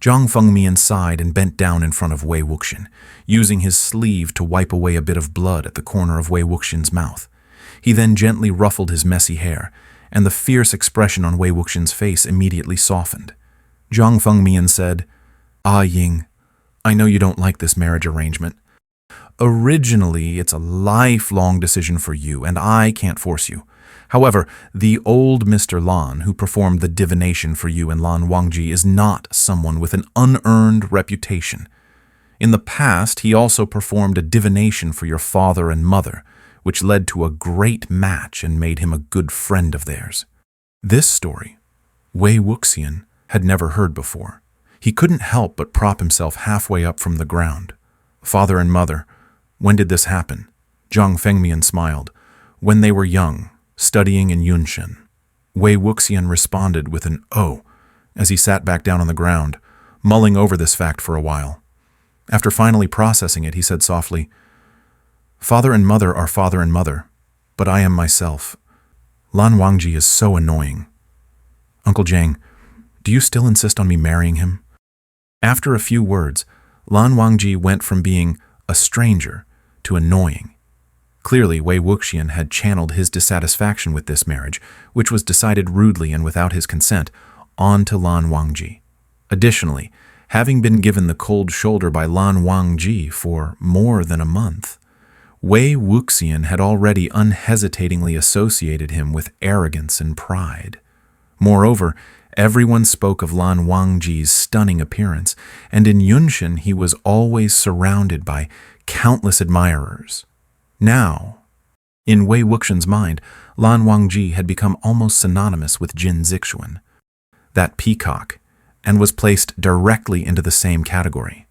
Zhang Fengmian sighed and bent down in front of Wei Wuxian, using his sleeve to wipe away a bit of blood at the corner of Wei Wuxian's mouth. He then gently ruffled his messy hair, and the fierce expression on Wei Wuxian's face immediately softened. Zhang Fengmian said, "Ah, Ying, I know you don't like this marriage arrangement. Originally, it's a lifelong decision for you, and I can't force you. However, the old Mr. Lan, who performed the divination for you in Lan Wangji, is not someone with an unearned reputation. In the past, he also performed a divination for your father and mother, which led to a great match and made him a good friend of theirs." This story, Wei Wuxian had never heard before. He couldn't help but prop himself halfway up from the ground. "Father and mother, when did this happen?" Zhang Fengmian smiled. "When they were young, studying in Yunshan." Wei Wuxian responded with an "oh" as he sat back down on the ground, mulling over this fact for a while. After finally processing it, he said softly, "Father and mother are father and mother, but I am myself. Lan Wangji is so annoying. Uncle Jiang, do you still insist on me marrying him?" After a few words, Lan Wangji went from being a stranger to annoying. Clearly, Wei Wuxian had channeled his dissatisfaction with this marriage, which was decided rudely and without his consent, onto Lan Wangji. Additionally, having been given the cold shoulder by Lan Wangji for more than a month, Wei Wuxian had already unhesitatingly associated him with arrogance and pride. Moreover, everyone spoke of Lan Wangji's stunning appearance, and in Yunshan he was always surrounded by countless admirers. Now, in Wei Wuxian's mind, Lan Wangji had become almost synonymous with Jin Zixuan, that peacock, and was placed directly into the same category.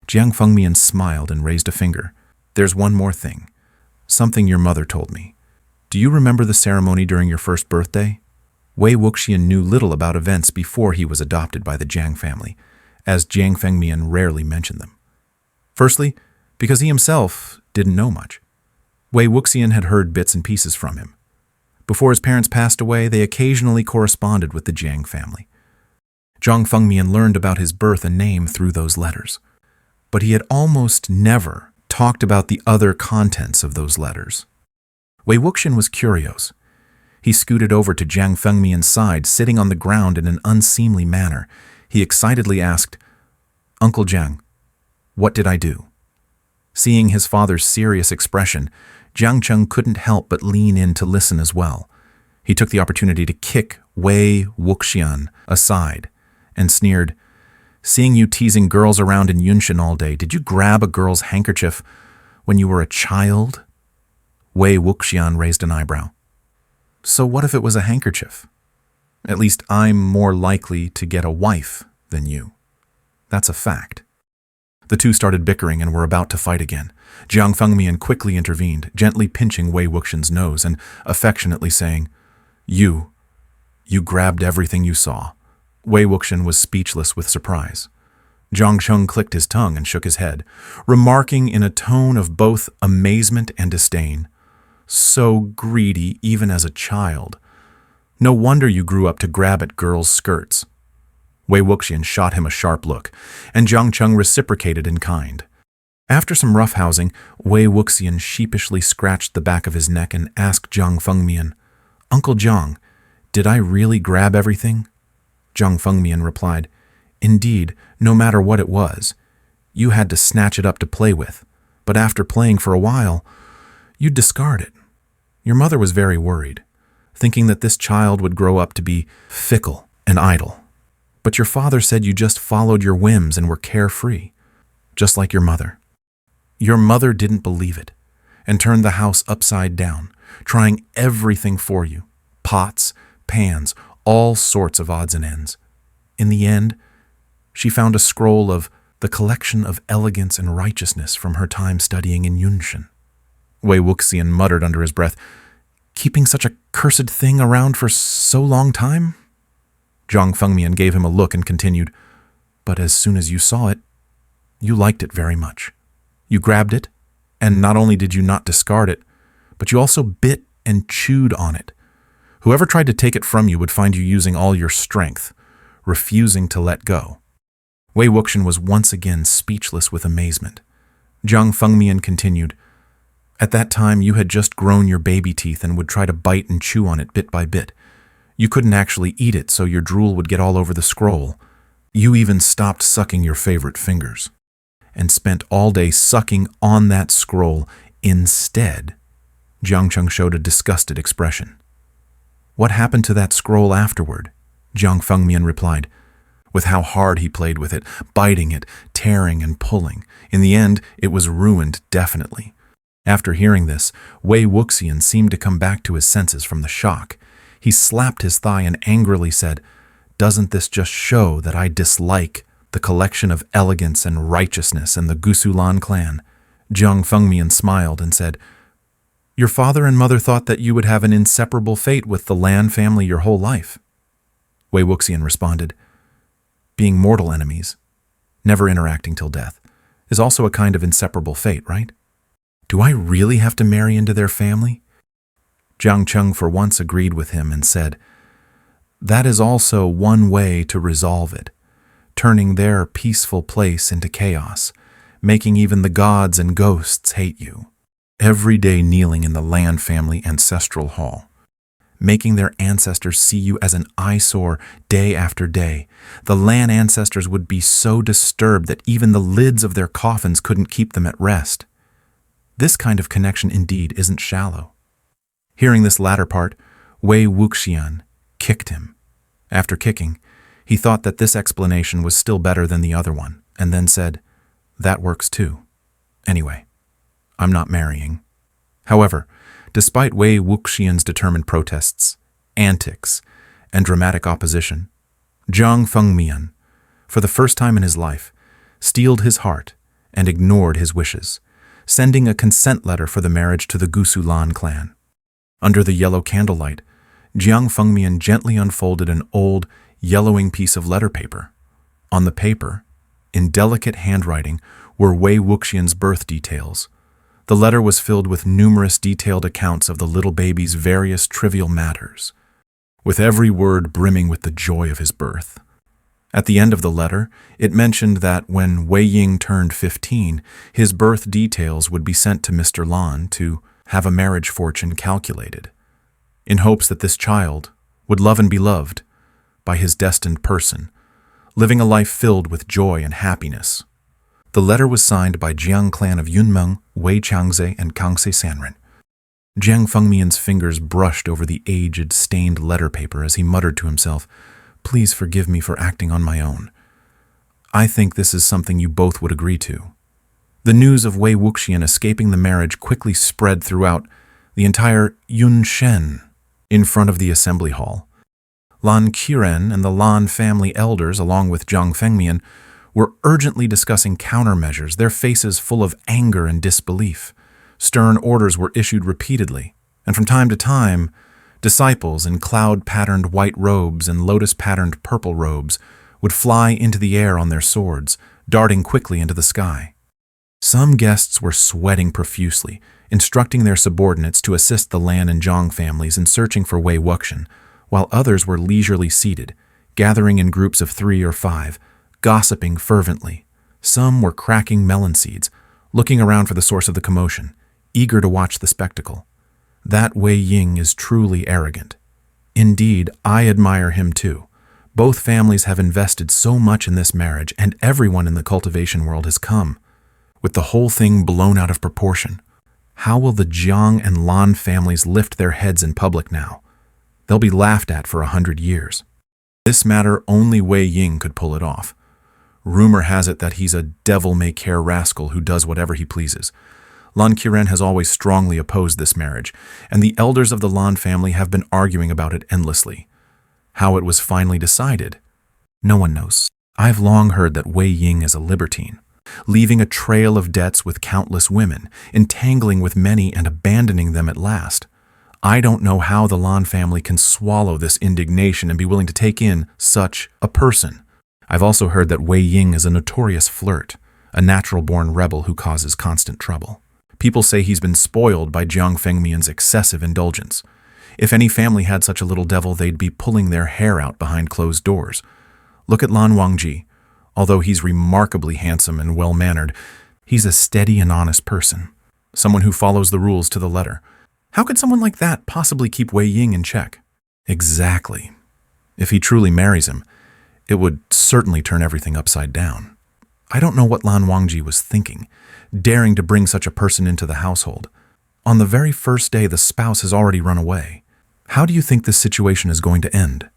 Jiang Fengmian smiled and raised a finger. "There's one more thing. Something your mother told me. Do you remember the ceremony during your first birthday?" Wei Wuxian knew little about events before he was adopted by the Jiang family, as Jiang Fengmian rarely mentioned them. Firstly, because he himself didn't know much. Wei Wuxian had heard bits and pieces from him. Before his parents passed away, they occasionally corresponded with the Jiang family. Zhang Fengmian learned about his birth and name through those letters, but he had almost never talked about the other contents of those letters. Wei Wuxian was curious. He scooted over to Jiang Fengmian's side, sitting on the ground in an unseemly manner. He excitedly asked, "Uncle Jiang, what did I do?" Seeing his father's serious expression, Jiang Cheng couldn't help but lean in to listen as well. He took the opportunity to kick Wei Wuxian aside and sneered, "Seeing you teasing girls around in Yunshan all day, did you grab a girl's handkerchief when you were a child?" Wei Wuxian raised an eyebrow. "So what if it was a handkerchief? At least I'm more likely to get a wife than you. That's a fact." The two started bickering and were about to fight again. Jiang Fengmian quickly intervened, gently pinching Wei Wuxian's nose and affectionately saying, You grabbed everything you saw." Wei Wuxian was speechless with surprise. Zhang Cheng clicked his tongue and shook his head, remarking in a tone of both amazement and disdain, "So greedy even as a child. No wonder you grew up to grab at girls' skirts." Wei Wuxian shot him a sharp look, and Zhang Cheng reciprocated in kind. After some roughhousing, Wei Wuxian sheepishly scratched the back of his neck and asked Zhang Fengmian, "Uncle Zhang, did I really grab everything?" Zhang Fengmian replied, "Indeed, no matter what it was. You had to snatch it up to play with, but after playing for a while, you'd discard it. Your mother was very worried, thinking that this child would grow up to be fickle and idle. But your father said you just followed your whims and were carefree, just like your mother. Your mother didn't believe it and turned the house upside down, trying everything for you, pots, pans, all sorts of odds and ends. In the end, she found a scroll of the Collection of Elegance and Righteousness from her time studying in Yunshan." Wei Wuxian muttered under his breath, "Keeping such a cursed thing around for so long time?" Zhang Fengmian gave him a look and continued, "But as soon as you saw it, you liked it very much. You grabbed it, and not only did you not discard it, but you also bit and chewed on it. Whoever tried to take it from you would find you using all your strength, refusing to let go." Wei Wuxian was once again speechless with amazement. Jiang Fengmian continued, "At that time, you had just grown your baby teeth and would try to bite and chew on it bit by bit. You couldn't actually eat it, so your drool would get all over the scroll. You even stopped sucking your favorite fingers and spent all day sucking on that scroll instead." Jiang Cheng showed a disgusted expression. "What happened to that scroll afterward?" Jiang Fengmian replied. With how hard he played with it, biting it, tearing and pulling. In the end, it was ruined definitely. After hearing this, Wei Wuxian seemed to come back to his senses from the shock. He slapped his thigh and angrily said, "Doesn't this just show that I dislike the collection of elegance and righteousness and the Gusulan clan?" Jiang Fengmian smiled and said, "Your father and mother thought that you would have an inseparable fate with the Lan family your whole life." Wei Wuxian responded, "Being mortal enemies, never interacting till death, is also a kind of inseparable fate, right? Do I really have to marry into their family?" Jiang Cheng for once agreed with him and said, "That is also one way to resolve it, turning their peaceful place into chaos, making even the gods and ghosts hate you. Every day kneeling in the Lan family ancestral hall, making their ancestors see you as an eyesore day after day. The Lan ancestors would be so disturbed that even the lids of their coffins couldn't keep them at rest. This kind of connection indeed isn't shallow." Hearing this latter part, Wei Wuxian kicked him. After kicking, he thought that this explanation was still better than the other one, and then said, "That works too. Anyway, I'm not marrying." However, despite Wei Wuxian's determined protests, antics, and dramatic opposition, Jiang Fengmian, for the first time in his life, steeled his heart and ignored his wishes, sending a consent letter for the marriage to the Gusulan clan. Under the yellow candlelight, Jiang Fengmian gently unfolded an old, yellowing piece of letter paper. On the paper, in delicate handwriting, were Wei Wuxian's birth details. The letter was filled with numerous detailed accounts of the little baby's various trivial matters, with every word brimming with the joy of his birth. At the end of the letter, it mentioned that when Wei Ying turned 15, his birth details would be sent to Mr. Lan to have a marriage fortune calculated, in hopes that this child would love and be loved by his destined person, living a life filled with joy and happiness. The letter was signed by Jiang clan of Yunmeng, Wei Changze, and Kangse Sanren. Jiang Fengmian's fingers brushed over the aged, stained letter paper as he muttered to himself, "Please forgive me for acting on my own. I think this is something you both would agree to." The news of Wei Wuxian escaping the marriage quickly spread throughout the entire Yunshen in front of the assembly hall. Lan Qiren and the Lan family elders, along with Jiang Fengmian, were urgently discussing countermeasures, their faces full of anger and disbelief. Stern orders were issued repeatedly, and from time to time, disciples in cloud-patterned white robes and lotus-patterned purple robes would fly into the air on their swords, darting quickly into the sky. Some guests were sweating profusely, instructing their subordinates to assist the Lan and Zhang families in searching for Wei Wuxian, while others were leisurely seated, gathering in groups of 3 or 5, gossiping fervently. Some were cracking melon seeds, looking around for the source of the commotion, eager to watch the spectacle. That Wei Ying is truly arrogant. Indeed, I admire him too. Both families have invested so much in this marriage, and everyone in the cultivation world has come, with the whole thing blown out of proportion. How will the Jiang and Lan families lift their heads in public now? They'll be laughed at for 100 years. This matter, only Wei Ying could pull it off. Rumor has it that he's a devil-may-care rascal who does whatever he pleases. Lan Qiren has always strongly opposed this marriage, and the elders of the Lan family have been arguing about it endlessly. How it was finally decided, no one knows. I've long heard that Wei Ying is a libertine, leaving a trail of debts with countless women, entangling with many and abandoning them at last. I don't know how the Lan family can swallow this indignation and be willing to take in such a person. I've also heard that Wei Ying is a notorious flirt, a natural-born rebel who causes constant trouble. People say he's been spoiled by Jiang Fengmian's excessive indulgence. If any family had such a little devil, they'd be pulling their hair out behind closed doors. Look at Lan Wangji. Although he's remarkably handsome and well-mannered, he's a steady and honest person, someone who follows the rules to the letter. How could someone like that possibly keep Wei Ying in check? Exactly. If he truly marries him, it would certainly turn everything upside down. I don't know what Lan Wangji was thinking, daring to bring such a person into the household. On the very first day, the spouse has already run away. How do you think this situation is going to end?